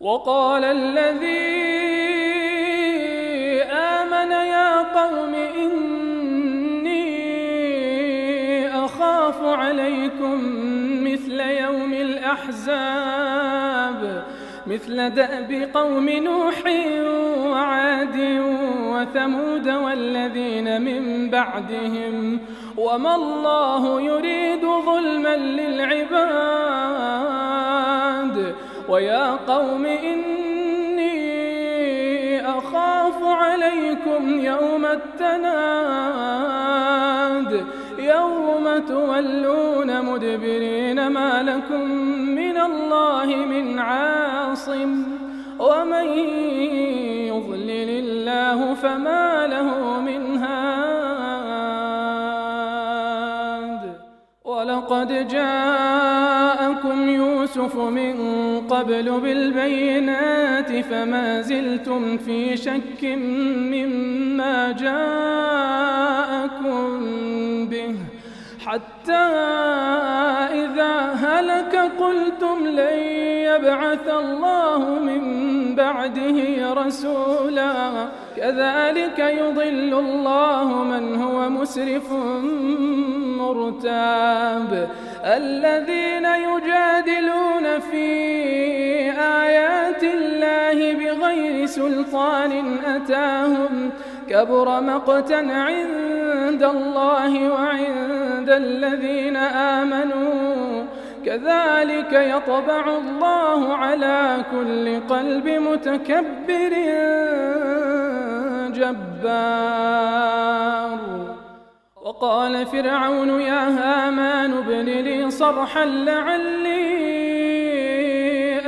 وقال الذي آمن يا قوم إني أخاف عليكم مثل يوم الأحزاب مثل دأب قوم نوح وعاد وثمود والذين من بعدهم وما الله يريد ظلما للعباد ويا قوم إني أخاف عليكم يوم التناد يوم تولون مدبرين ما لكم من الله من عاصم ومن يضلل الله فما له من هاد ولقد جاءكم يوسف من قبل بالبينات فما زلتم في شك مما جاءكم به حتى إذا هلك قلتم لن يبعث الله من بعده رسولا كذلك يضل الله من هو مسرف مرتاب الذين يجادلون في آيات الله بغير سلطان أتاهم كبر مقتا عند الله وعند الذين آمنوا كذلك يطبع الله على كل قلب متكبر جبار وقال فرعون يا هامان ابن لي صرحا لعلي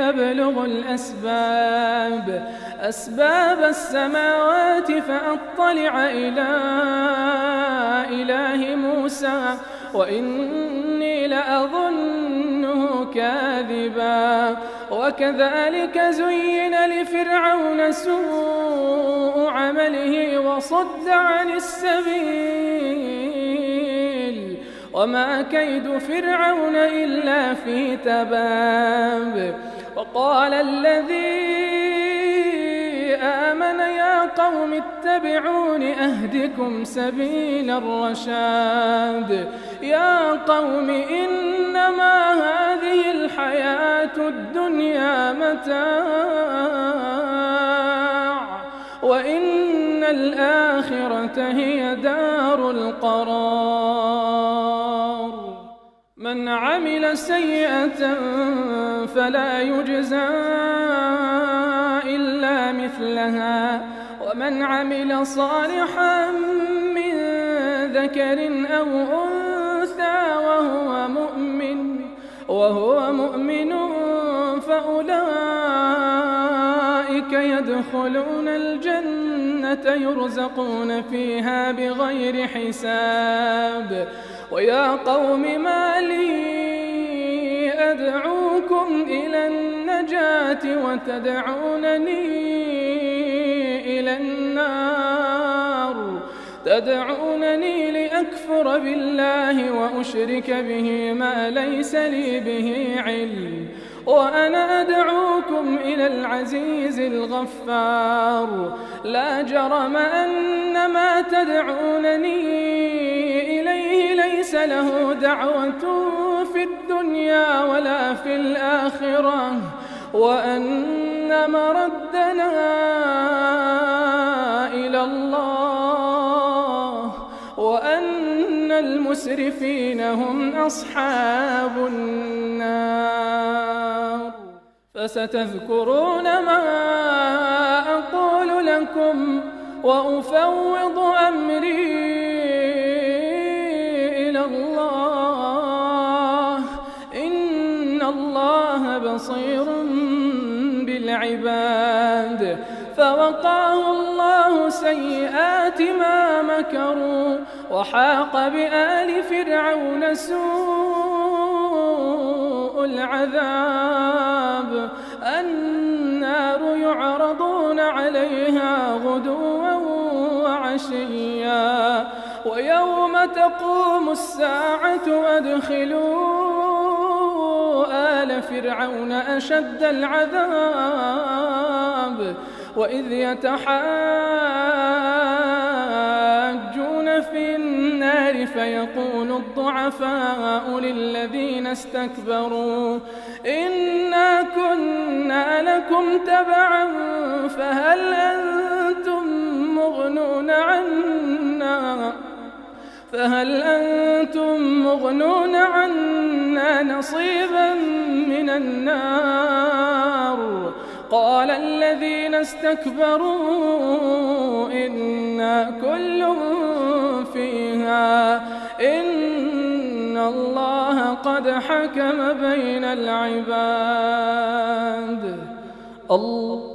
أبلغ أسباب السماوات فأطلع إلى إله موسى وإني لأظنه كاذبا وكذلك زين لفرعون سوء عمله وصد عن السبيل وما كيد فرعون إلا في تباب وقال الذي آمن يا قوم اتبعون أهدكم سبيل الرشاد يا قوم إنما هذه الحياة الدنيا متاع وإن الآخرة هي دار القرار من عمل سيئة فلا يجزى إلا مثلها ومن عمل صالحا من ذكر أو أنثى وهو مؤمن فأولئك يدخلون الجنة يرزقون فيها بغير حساب ويا قوم ما لي أدعوكم إلى النجاة وتدعونني إلى النار تدعونني لأكفر بالله وأشرك به ما ليس لي به علم وأنا أدعوكم إلى العزيز الغفار لا جرم أن ما تدعونني إليه ليس له دعوة في الدنيا ولا في الآخرة وأن مردنا إلى الله وأن المسرفين هم أصحاب النار فستذكرون ما أقول لكم وأفوض أمري إلى الله إن الله بصير بالعباد فوقاه الله سيئات ما مكروا وحاق بآل فرعون سوء العذاب النار يعرضون عليها غدوا وعشيا ويوم تقوم الساعة أدخلوا آل فرعون أشد العذاب وإذ يتحاجون في النار فيقول الضعفاء للذين استكبروا إنا كنا لكم تبعا فهل أنتم مغنون عنا نصيبا من النار قال الذين استكبروا إنا كل فيها إن الله قد حكم بين العباد. الله